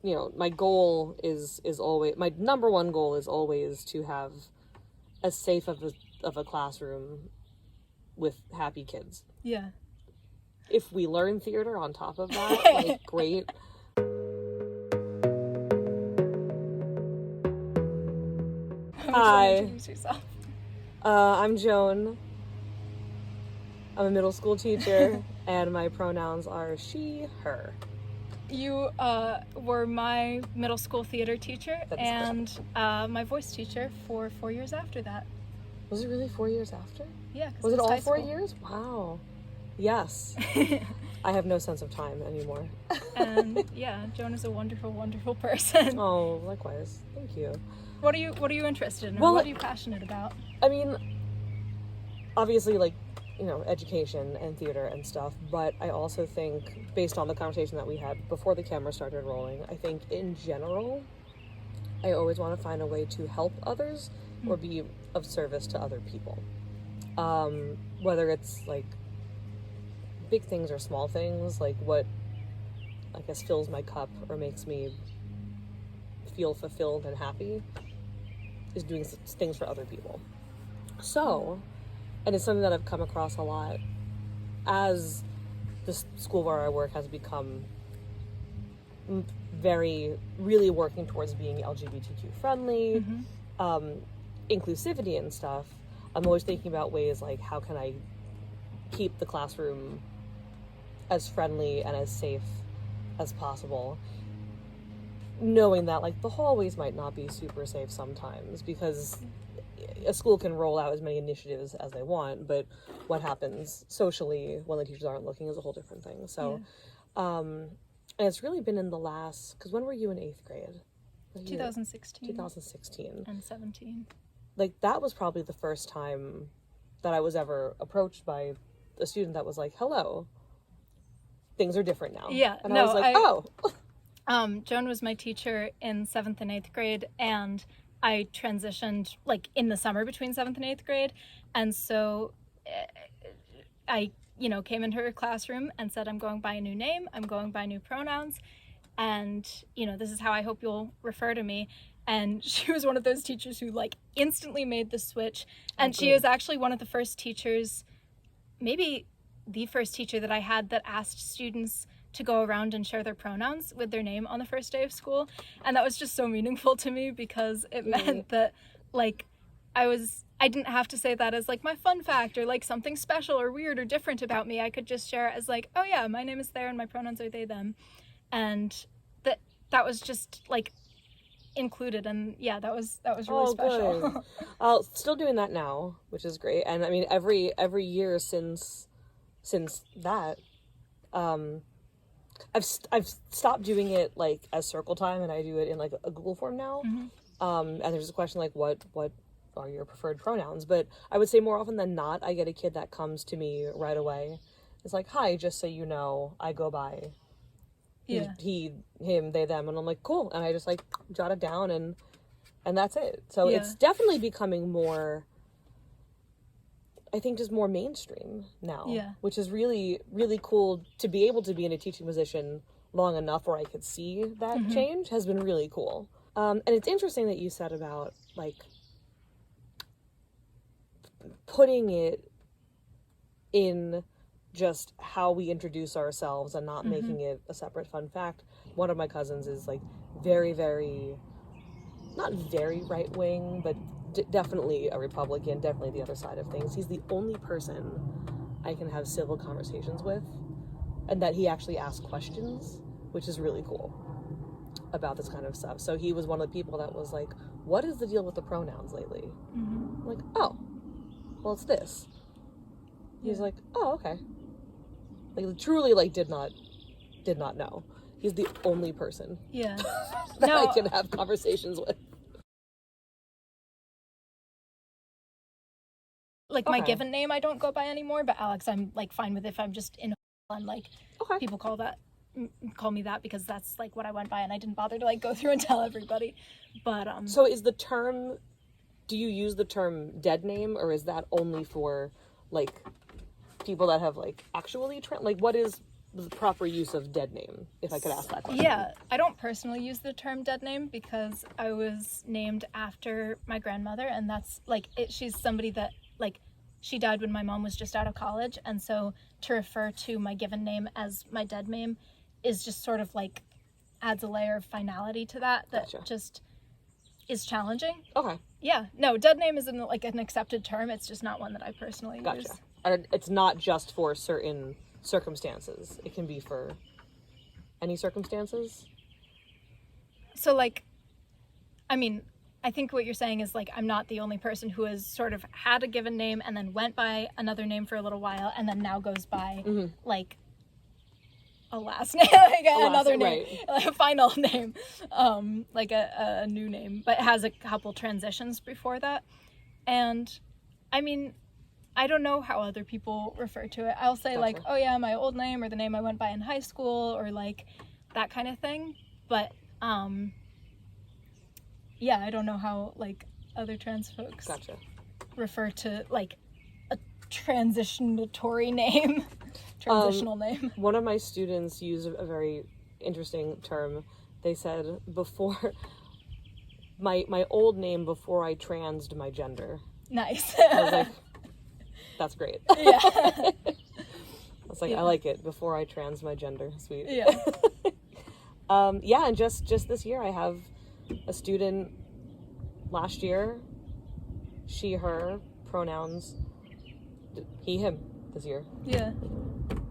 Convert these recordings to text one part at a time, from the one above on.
you know, my goal is always, my number one goal is always to have as safe of a classroom with happy kids. Yeah. If we learn theater on top of that, like, great. Hi. Introduce yourself. I'm Joan. I'm a middle school teacher, and my pronouns are she, her. You were my middle school theater teacher and my voice teacher for 4 years after that. Was it really 4 years after? Yeah. Was it all 4 years? Wow. Yes. I have no sense of time anymore. And yeah, Joan is a wonderful, wonderful person. Oh, likewise. Thank you. What are you interested in? Well, what are you passionate about? I mean, obviously, like, you know, education and theater and stuff, but I also think, based on the conversation that we had before the camera started rolling, I think in general, I always want to find a way to help others or be of service to other people. Whether it's like big things or small things, like what I guess fills my cup or makes me feel fulfilled and happy is doing things for other people. So, and it's something that I've come across a lot as the school where I work has become really working towards being LGBTQ friendly, inclusivity and stuff. I'm always thinking about ways like, how can I keep the classroom as friendly and as safe as possible, knowing that, like, the hallways might not be super safe sometimes, because a school can roll out as many initiatives as they want, but what happens socially when the teachers aren't looking is a whole different thing. So, and it's really been in the last, because when were you in 8th grade? 2016. 2016. And 17. Like, that was probably the first time that I was ever approached by a student that was like, hello, things are different now. Yeah. And I was like, oh. Joan was my teacher in 7th and 8th grade, and I transitioned like in the summer between 7th and 8th grade. And so I, came into her classroom and said, I'm going by a new name. I'm going by new pronouns. And, this is how I hope you'll refer to me. And she was one of those teachers who like instantly made the switch. And she was actually one of the first teachers, maybe the first teacher that I had that asked students to go around and share their pronouns with their name on the first day of school. And that was just so meaningful to me, because it meant that, like, I didn't have to say that as like my fun fact or like something special or weird or different about me. I could just share it as like, oh yeah, my name is Thayer and my pronouns are they, them. And that was just like included, and yeah, that was really special. Good. Still doing that now, which is great. And I mean, every year since that, I've stopped doing it like as circle time, and I do it in like a Google form now. And there's a question like, what are your preferred pronouns? But I would say more often than not, I get a kid that comes to me right away. It's like, hi, just so you know, I go by he, him, they, them, and I'm like, cool, and I just like jot it down, and that's it. So it's definitely becoming more, I think, just more mainstream now, which is really, really cool. To be able to be in a teaching position long enough where I could see that change has been really cool. And it's interesting that you said about like putting it in just how we introduce ourselves and not making it a separate fun fact. One of my cousins is like very, very, not very right-wing, but definitely a Republican, definitely the other side of things. He's the only person I can have civil conversations with, and that he actually asks questions, which is really cool about this kind of stuff. So he was one of the people that was like, what is the deal with the pronouns lately? I'm like, oh, well, it's this. He's like, oh, okay. Like, truly, like, did not know. He's the only person that I can have conversations with. Like, my given name I don't go by anymore, but Alex I'm like fine with if I'm just in and like people call me that, because that's like what I went by, and I didn't bother to like go through and tell everybody. But so is the term, do you use the term dead name, or is that only for like people that have like actually like what is the proper use of dead name, if I could ask that question. Yeah, I don't personally use the term dead name because I was named after my grandmother, and that's like she's somebody that like she died when my mom was just out of college, and so to refer to my given name as my dead name is just sort of like adds a layer of finality to that Gotcha. just is challenging. Okay. Yeah, no, dead name isn't like an accepted term. It's just not one that I personally use. And it's not just for certain circumstances. It can be for any circumstances. So like, I mean, I think what you're saying is like I'm not the only person who has sort of had a given name and then went by another name for a little while and then now goes by like a last name, like another name, right. like a final name, like a new name, but has a couple transitions before that. And I mean, I don't know how other people refer to it. I'll say like, oh yeah, my old name or the name I went by in high school or like that kind of thing. But yeah, I don't know how like other trans folks refer to like a transitionatory name. Transitional name. One of my students used a very interesting term. They said before my old name before I transed my gender. Nice. I was like, that's great. Yeah. I was like, I like it. Before I trans my gender. Sweet. Yeah. Yeah, and just this year I have a student last year, she, her, pronouns, he, him this year. Yeah.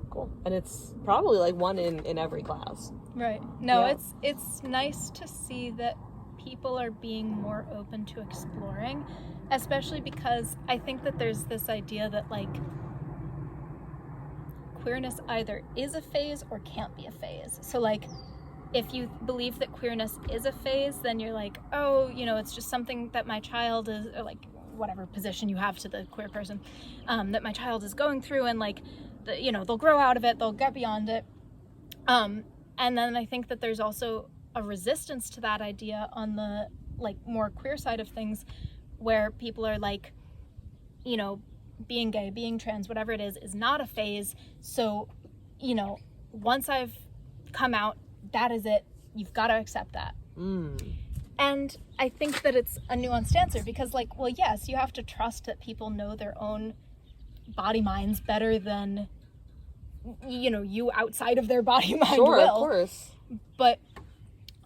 Cool. And it's probably like one in every class. Right. No, yeah. It's nice to see that people are being more open to exploring, especially because I think that there's this idea that like queerness either is a phase or can't be a phase. So like if you believe that queerness is a phase, then you're like, oh, you know, it's just something that my child is, or like whatever position you have to the queer person, that my child is going through, and like, you know, they'll grow out of it, they'll get beyond it. And then I think that there's also a resistance to that idea on the like more queer side of things, where people are like, you know, being gay, being trans, whatever it is not a phase. So, you know, once I've come out, that is it. You've got to accept that. And I think that it's a nuanced answer because, like, well, yes, you have to trust that people know their own body minds better than, you know, you outside of their body mind will. Sure, of course. But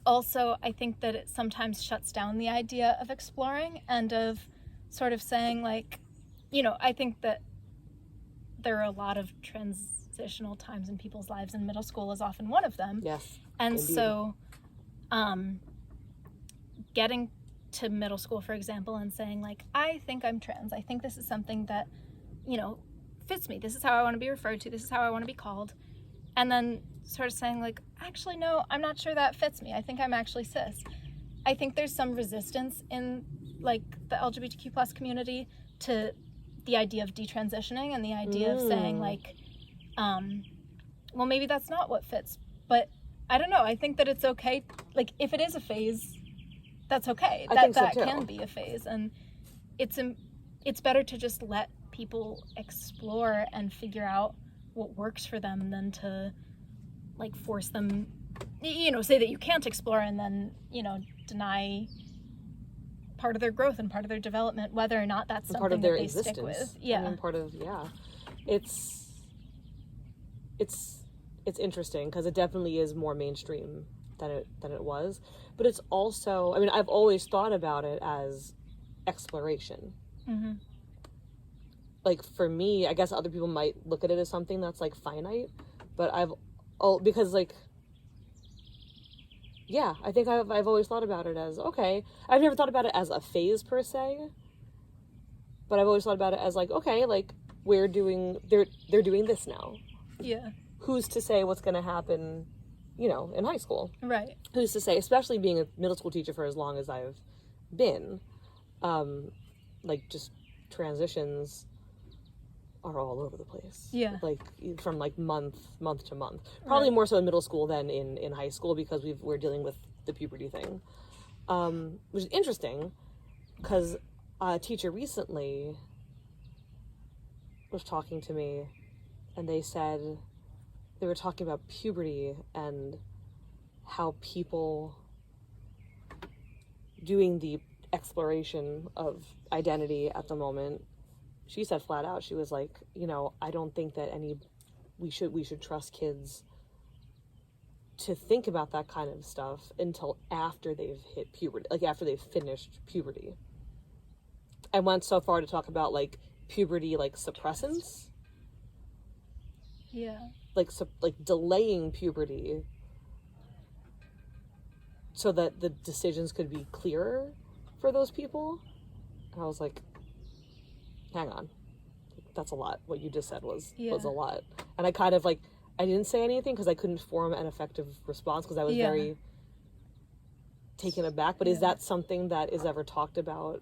also, I think that it sometimes shuts down the idea of exploring and of sort of saying, like, you know, I think that there are a lot of transitional times in people's lives, and middle school is often one of them. Yes. And indeed. So, getting to middle school, for example, and saying, like, I think I'm trans. I think this is something that, you know, fits me. This is how I want to be referred to. This is how I want to be called. And then sort of saying, like, actually, no, I'm not sure that fits me. I think I'm actually cis. I think there's some resistance in, like, the LGBTQ plus community to the idea of detransitioning and the idea of saying, like, well, maybe that's not what fits. But I don't know. I think that it's okay. Like, if it is a phase, that's okay. I think so, that too. can be a phase. And it's better to just let people explore and figure out what works for them than to, like, force them, you know, say that you can't explore and then, you know, deny part of their growth and part of their development, whether or not that's something part of their that they existence. stick with. Yeah. I mean, part of, yeah. It's interesting because it definitely is more mainstream than it was, but it's also, I mean, I've always thought about it as exploration. Like, for me, I guess other people might look at it as something that's like finite, but because like, yeah, I think I've always thought about it as, okay, I've never thought about it as a phase per se, but I've always thought about it as like, okay, like they're doing this now. Yeah. Who's to say what's going to happen, you know, in high school? Right. Who's to say, especially being a middle school teacher for as long as I've been, like, just transitions are all over the place. Yeah. Like, from like month to month. Probably more so in middle school than in high school because we're dealing with the puberty thing. Which is interesting because a teacher recently was talking to me and they said, they were talking about puberty and how people doing the exploration of identity at the moment, she said flat out, she was like, you know, I don't think that we should trust kids to think about that kind of stuff until after they've hit puberty, like after they've finished puberty. I went so far to talk about like puberty, like suppressants. Yeah. Like delaying puberty so that the decisions could be clearer for those people. And I was like, hang on, that's a lot. What you just said was a lot. And I kind of like, I didn't say anything because I couldn't form an effective response because I was very taken aback. But is that something that is ever talked about?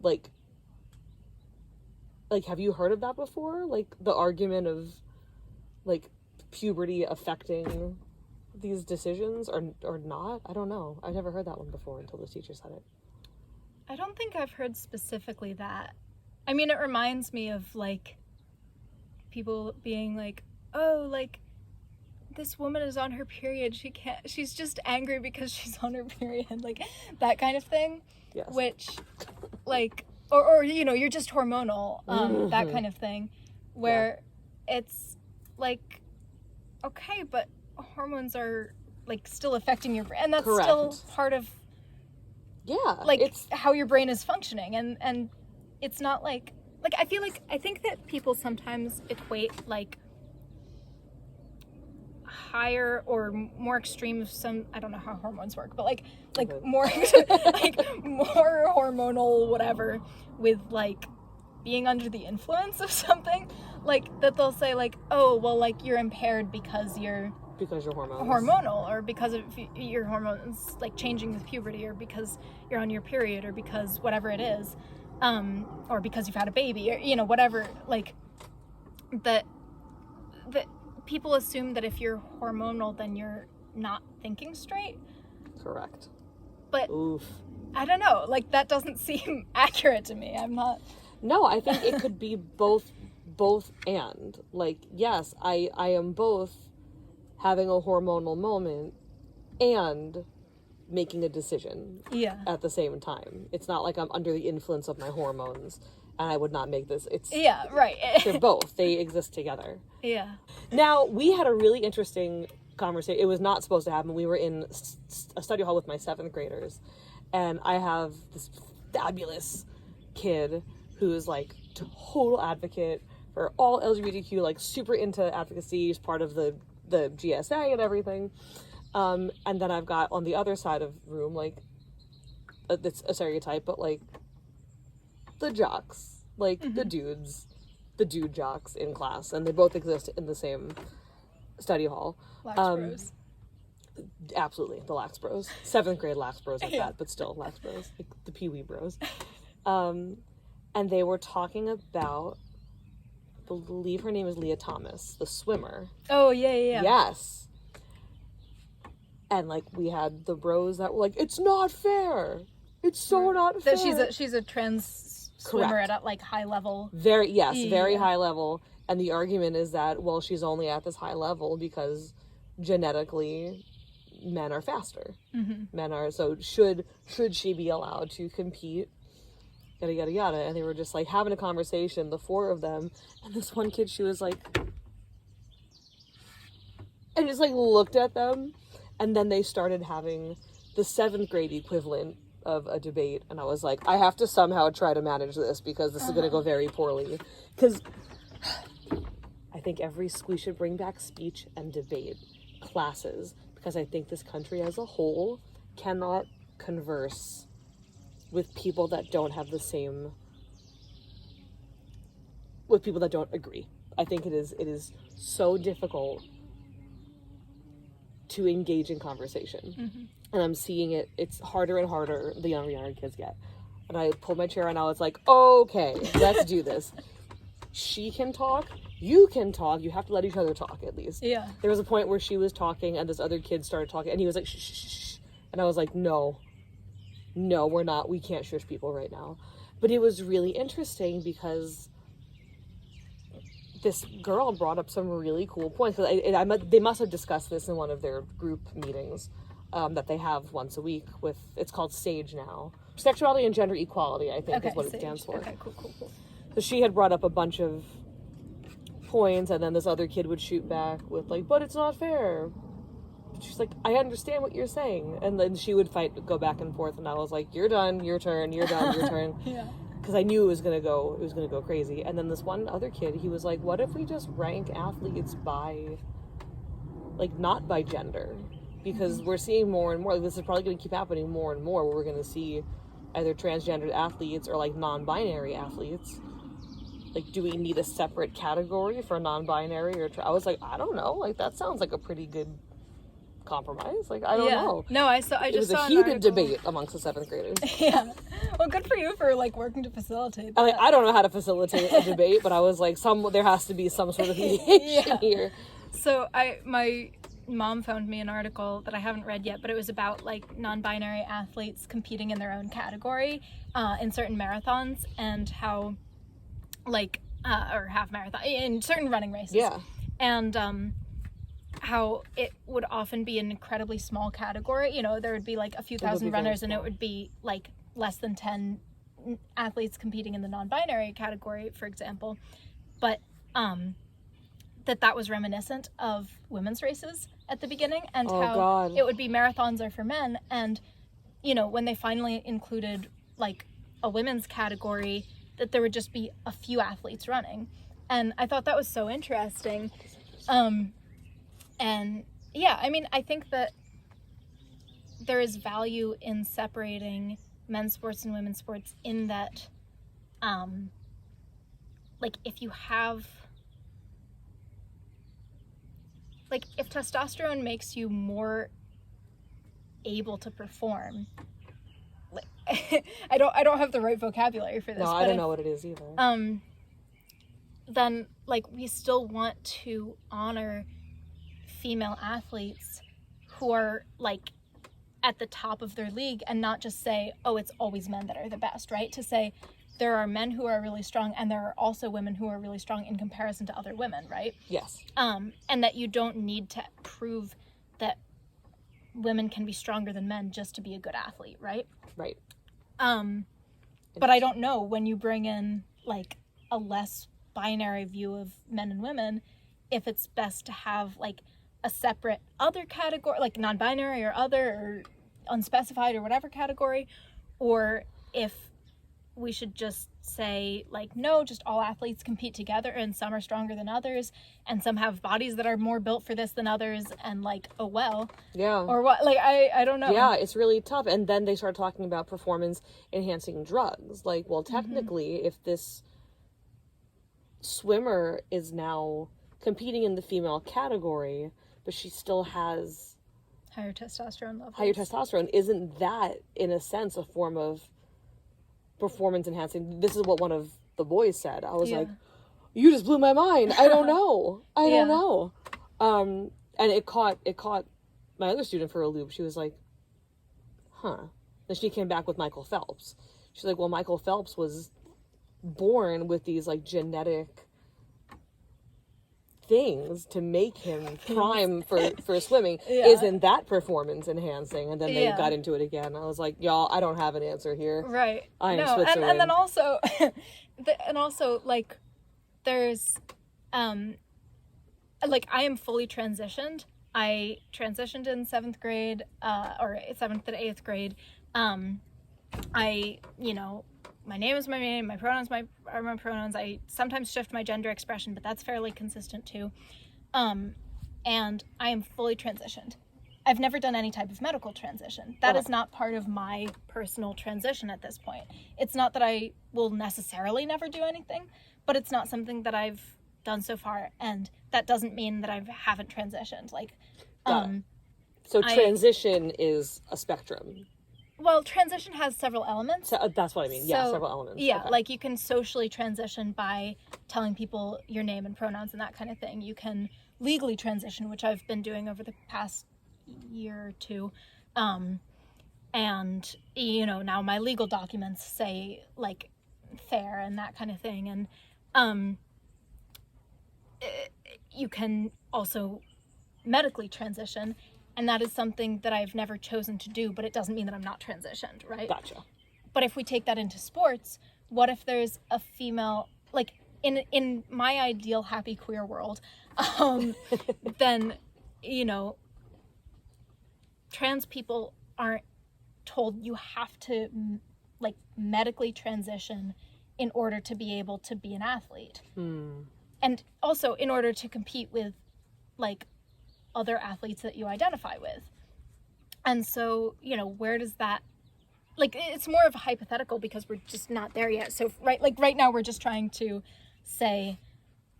Like, have you heard of that before? Like the argument of like puberty affecting these decisions or not? I don't know. I've never heard that one before until this teacher said it. I don't think I've heard specifically that. I mean, it reminds me of like people being like, oh, like this woman is on her period, she's just angry because she's on her period, like that kind of thing. Yes. Which like or you know, you're just hormonal, that kind of thing, where it's like, okay, but hormones are like still affecting your brain, and that's still part of like it's how your brain is functioning, and it's not like I think that people sometimes equate like higher or more extreme of some, I don't know how hormones work, but like more like more hormonal whatever with like being under the influence of something, like that they'll say like, oh well, like you're impaired because you're hormonal, or because of your hormones like changing with puberty, or because you're on your period, or because whatever it is, or because you've had a baby, or you know, whatever, like that people assume that if you're hormonal then you're not thinking straight. Correct. But I don't know, like that doesn't seem accurate to me. I'm not. No, I think it could be both and. Like, yes, I am both having a hormonal moment and making a decision at the same time. It's not like I'm under the influence of my hormones and I would not make this. It's right. They're both. They exist together. Yeah. Now, we had a really interesting conversation. It was not supposed to happen. We were in a study hall with my 7th graders, and I have this fabulous kid who's like total advocate for all LGBTQ, like super into advocacy. He's part of the GSA and everything. And then I've got on the other side of the room, like, it's a stereotype, but like the jocks, like the dude jocks in class, and they both exist in the same study hall. Lax bros. Absolutely, the lax bros. 7th grade lax bros at that, but still lax bros, like the pee-wee bros. And they were talking about, I believe her name is Leah Thomas, the swimmer. Oh, yeah. Yes. And, like, we had the bros that were like, it's not fair. It's so not fair. She's a trans swimmer at a, like, high level. Very high level. And the argument is that, well, she's only at this high level because genetically men are faster. Mm-hmm. Men are, so should she be allowed to compete? Yada, yada, yada. And they were just, like, having a conversation, the 4 of them. And this one kid, she was like, and just, like, looked at them. And then they started having the 7th grade equivalent of a debate. And I was like, I have to somehow try to manage this because this is going to go very poorly. Because I think we should bring back speech and debate classes. Because I think this country as a whole cannot converse with people that don't have with people that don't agree. I think it is so difficult to engage in conversation. Mm-hmm. And I'm seeing it's harder and harder the younger kids get. And I pulled my chair and I was like, okay, let's do this. She can talk, you can talk, you have to let each other talk at least. Yeah. There was a point where she was talking and this other kid started talking and he was like, shh, shh, shh. And I was like, no, we can't shush people right now. But it was really interesting because this girl brought up some really cool points. They must have discussed this in one of their group meetings that they have once a week with, it's called SAGE now. Sexuality and Gender Equality, I think, is what it stands for. Okay, cool. So she had brought up a bunch of points, and then this other kid would shoot back with, like, but it's not fair. She's like, I understand what you're saying. And then she would go back and forth, and I was like, you're done, your turn, you're done, your turn. Yeah. Because I knew it was gonna go crazy. And then this one other kid, he was like, what if we just rank athletes by, like, not by gender? Because we're seeing more and more, this is probably gonna keep happening more and more, where we're gonna see either transgendered athletes or, like, non-binary athletes. Like, do we need a separate category for non-binary or I was like, I don't know. Like, that sounds like a pretty good compromise. Like, I don't know. No, I just it was saw a heated an debate amongst the 7th graders. Yeah. Well, good for you for, like, working to facilitate that. I don't know how to facilitate a debate, but I was like, there has to be some sort of mediation here. So my mom found me an article that I haven't read yet, but it was about, like, non-binary athletes competing in their own category in certain marathons, and how, like, or half marathon, in certain running races. Yeah. And how it would often be an incredibly small category. You know, there would be, like, a few thousand runners, and it would be, like, less than 10 athletes competing in the non-binary category, for example. But that was reminiscent of women's races at the beginning, and God. It would be marathons are for men. And, you know, when they finally included, like, a women's category, that there would just be a few athletes running. And I thought that was so interesting. And yeah, I mean, I think that there is value in separating men's sports and women's sports in that, like, if you have, like, if testosterone makes you more able to perform, like, I don't have the right vocabulary for this. No, I don't know what it is either. Then, like, we still want to honor female athletes who are, like, at the top of their league, and not just say, oh, it's always men that are the best, right? To say there are men who are really strong, and there are also women who are really strong in comparison to other women, right? Yes. And that you don't need to prove that women can be stronger than men just to be a good athlete, right? Right. But I don't know, when you bring in, like, a less binary view of men and women, if it's best to have, like, a separate other category, like non-binary or other or unspecified or whatever category, or if we should just say, like, no, just all athletes compete together, and some are stronger than others, and some have bodies that are more built for this than others, and, like, oh well. Yeah. Or what, like, I don't know. Yeah, it's really tough. And then they start talking about performance enhancing drugs. Like, well, technically, if this swimmer is now competing in the female category, but she still has higher testosterone levels. Higher testosterone, isn't that, in a sense, a form of performance enhancing? This is what one of the boys said. I was like, you just blew my mind. I don't know. I don't know. And it caught my other student for a loop. She was like, huh. Then she came back with Michael Phelps. She's like, well, Michael Phelps was born with these, like, genetic things to make him prime for swimming. Isn't that performance enhancing? And then they got into it again. I was like, y'all, I don't have an answer here. Right. I am Switzerland. And then also and also, like, there's like, I am fully transitioned. I transitioned in 7th grade, or 7th and 8th grade. I, you know, my name is my name, my pronouns are my pronouns. I sometimes shift my gender expression, but that's fairly consistent too. And I am fully transitioned. I've never done any type of medical transition. That is not part of my personal transition at this point. It's not that I will necessarily never do anything, but it's not something that I've done so far, and that doesn't mean that I haven't transitioned. Like, so transition is a spectrum. Well, transition has several elements. So, that's what I mean. Yeah, several elements. Yeah, like, you can socially transition by telling people your name and pronouns and that kind of thing. You can legally transition, which I've been doing over the past year or two. And, you know, now my legal documents say, like, Thayer and that kind of thing. And you can also medically transition, and that is something that I've never chosen to do, but it doesn't mean that I'm not transitioned, right? Gotcha. But if we take that into sports, what if there's a female, like in my ideal happy queer world, then, you know, trans people aren't told you have to like medically transition in order to be able to be an athlete. And also in order to compete with like other athletes that you identify with. And so, you know, where does that, like, it's more of a hypothetical because we're just not there yet. So right now we're just trying to say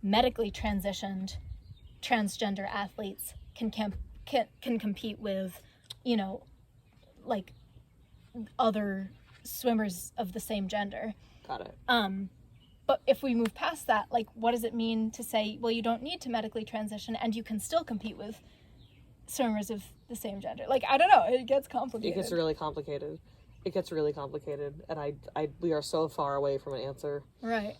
medically transitioned transgender athletes can compete with, you know, like other swimmers of the same gender. Got it. But if we move past that, like, what does it mean to say, well, you don't need to medically transition and you can still compete with swimmers of the same gender? Like, I don't know. It gets complicated. It gets really complicated. And we are so far away from an answer. Right.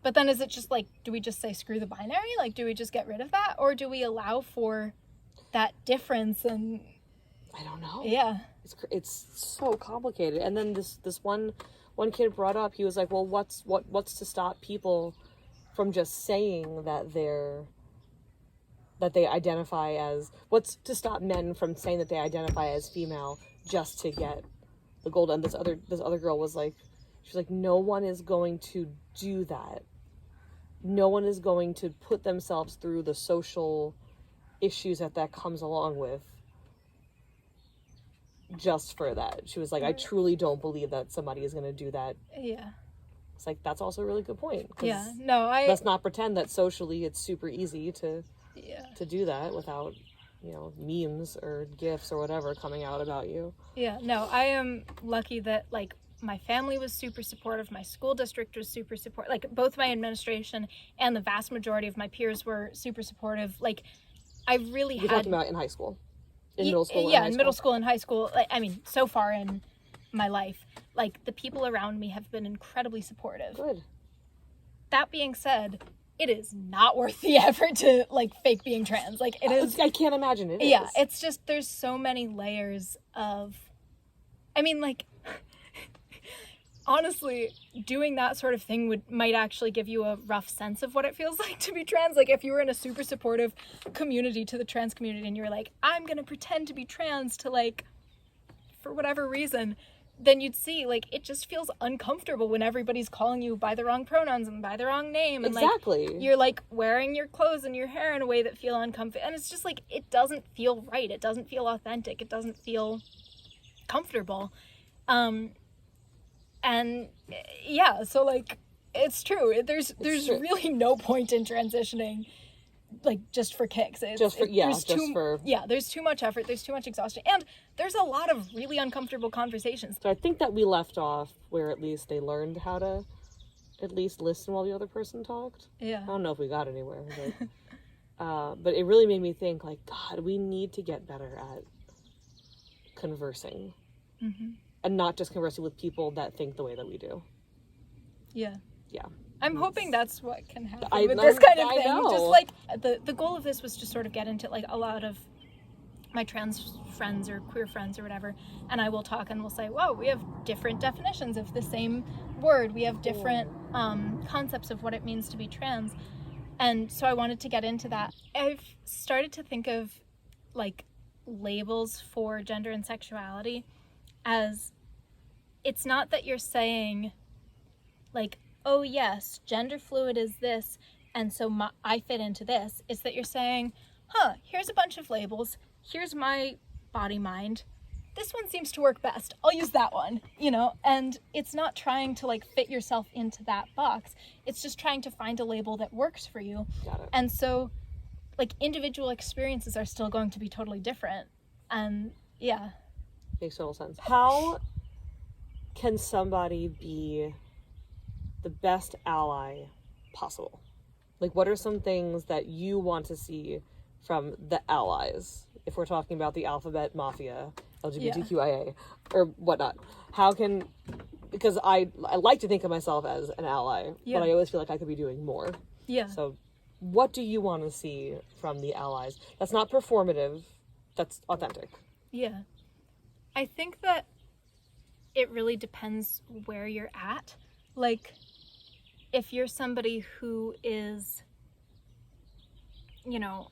But then is it just like, do we just say screw the binary? Like, do we just get rid of that? Or do we allow for that difference? And I don't know. Yeah. It's so complicated. And then this one kid brought up, he was like, well, what's to stop people from just saying that they identify as, what's to stop men from saying that they identify as female just to get the gold? And this other girl was like, she's like, no one is going to do that. No one is going to put themselves through the social issues that comes along with just for that. She was like, I truly don't believe that somebody is going to do that. Yeah. It's like, that's also a really good point. Yeah. No, let's not pretend that socially it's super easy to do that without, you know, memes or GIFs or whatever coming out about you. Yeah. No, I am lucky that, like, my family was super supportive. My school district was super supportive. Like, both my administration and the vast majority of my peers were super supportive. Like, I really You're talking about in high school? In middle school? Yeah, in middle school and high school. Like, I mean, so far in my life, like, the people around me have been incredibly supportive. Good. That being said, it is not worth the effort to, like, fake being trans. Like, it is. I can't imagine it. Yeah, it's just, there's so many layers of, I mean, like, honestly, doing that sort of thing might actually give you a rough sense of what it feels like to be trans. Like, if you were in a super supportive community to the trans community and you were like, I'm gonna pretend to be trans to, like, for whatever reason, then you'd see, like, it just feels uncomfortable when everybody's calling you by the wrong pronouns and by the wrong name. And, exactly. Like, you're, like, wearing your clothes and your hair in a way that feel uncomfortable. And it's just, like, it doesn't feel right. It doesn't feel authentic. It doesn't feel comfortable. And yeah, so, like, it's true. There's really no point in transitioning, like, just for kicks. There's too much effort. There's too much exhaustion, and there's a lot of really uncomfortable conversations. So I think that we left off where at least they learned how to at least listen while the other person talked. Yeah. I don't know if we got anywhere, but it really made me think, like, God, we need to get better at conversing. Mm-hmm. And not just conversing with people that think the way that we do. Yeah. Yeah. I'm hoping that's what can happen with this kind of thing. Know. Just, like, the goal of this was to sort of get into, like, a lot of my trans friends or queer friends or whatever, and I will talk and we'll say, whoa, we have different definitions of the same word. We have different concepts of what it means to be trans. And so I wanted to get into that. I've started to think of, like, labels for gender and sexuality as, it's not that you're saying, like, oh yes, gender fluid is this, and so I fit into this. It's that you're saying, here's a bunch of labels, here's my body mind, this one seems to work best, I'll use that one, you know? And it's not trying to, like, fit yourself into that box, it's just trying to find a label that works for you. Got it. And so, like, individual experiences are still going to be totally different, and yeah. Makes total sense. How can somebody be the best ally possible? Like, what are some things that you want to see from the allies? If we're talking about the alphabet mafia, LGBTQIA, or whatnot. Because I like to think of myself as an ally, but I always feel like I could be doing more. Yeah. So what do you want to see from the allies? That's not performative, that's authentic. Yeah. I think that it really depends where you're at. Like, if you're somebody who is, you know,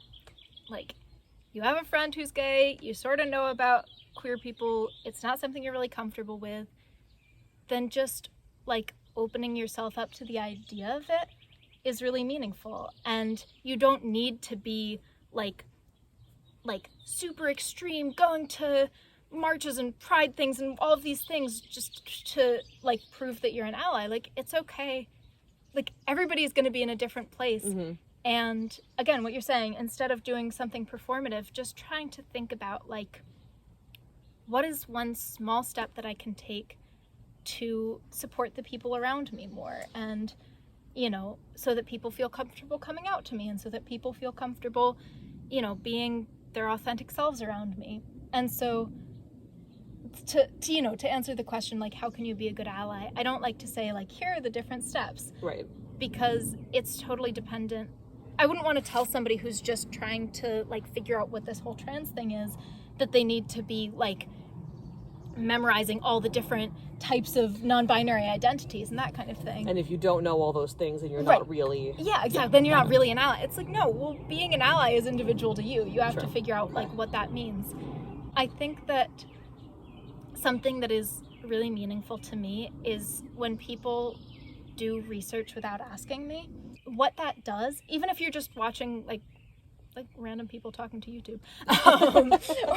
like, you have a friend who's gay, you sort of know about queer people, it's not something you're really comfortable with, then just, like, opening yourself up to the idea of it is really meaningful. And you don't need to be, like super extreme, going to marches and pride things and all of these things just to, like, prove that you're an ally. Like, it's okay. Like, everybody's going to be in a different place. Mm-hmm. And again, what you're saying, instead of doing something performative, just trying to think about, like, what is one small step that I can take to support the people around me more, and, you know, so that people feel comfortable coming out to me, and so that people feel comfortable, you know, being their authentic selves around me. And so to you know, to answer the question, like, how can you be a good ally, I don't like to say, like, here are the different steps, Right, because it's totally dependent. I wouldn't want to tell somebody who's just trying to, like, figure out what this whole trans thing is that they need to be, like, memorizing all the different types of non-binary identities and that kind of thing. and if you don't know all those things, then you're Right. not really... Yeah, exactly. Then you're not really an ally. It's like, no, well, being an ally is individual to you. You have Sure. to figure out, like, what that means. I think that something that is really meaningful to me is when people do research without asking me. What that does, even if you're just watching, like random people talking to YouTube,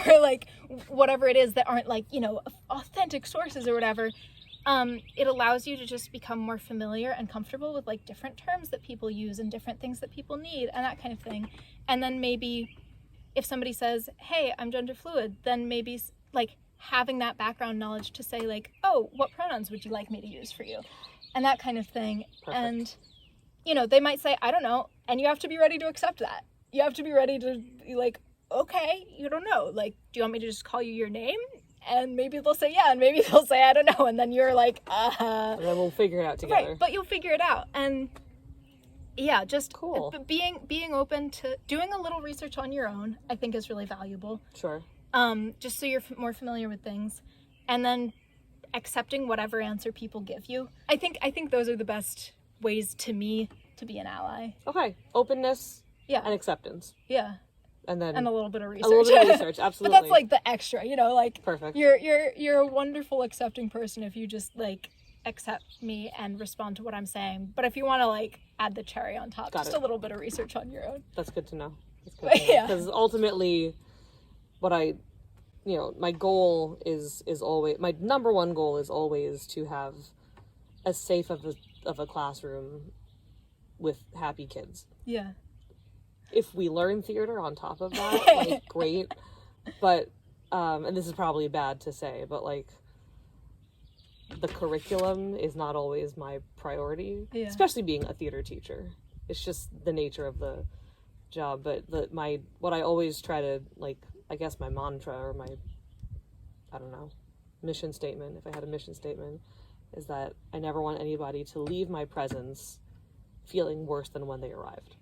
or, like, whatever it is that aren't, like, you know, authentic sources or whatever, it allows you to just become more familiar and comfortable with, like, different terms that people use and different things that people need and that kind of thing. And then maybe if somebody says, hey, I'm gender fluid, then maybe, like, having that background knowledge to say, like, oh, what pronouns would you like me to use for you? And that kind of thing. Perfect. And, you know, they might say, I don't know, and you have to be ready to accept that. You have to be ready to be like, okay, you don't know. Like, do you want me to just call you your name? And maybe they'll say yeah, and maybe they'll say I don't know. And then you're like, And then we'll figure it out together. Right, but you'll figure it out. And yeah, just cool. Being open to doing a little research on your own, I think, is really valuable. Sure. Just so you're more familiar with things. And then accepting whatever answer people give you. I think those are the best ways, to me, to be an ally. Okay. Openness. Yeah. And acceptance. Yeah. And then a little bit of research. A little bit of research, absolutely. But that's, like, the extra, you know, like, perfect. You're a wonderful accepting person if you just, like, accept me and respond to what I'm saying. But if you want to, like, add the cherry on top, a little bit of research on your own. That's good to know. Yeah. Because ultimately, my goal is always, my number one goal is always to have as safe of a classroom with happy kids. Yeah. If we learn theater on top of that, like, great. But, and this is probably bad to say, but, like, the curriculum is not always my priority, especially being a theater teacher. It's just the nature of the job. But what I always try to, like, I guess my mantra or my, I don't know, mission statement, if I had a mission statement, is that I never want anybody to leave my presence feeling worse than when they arrived.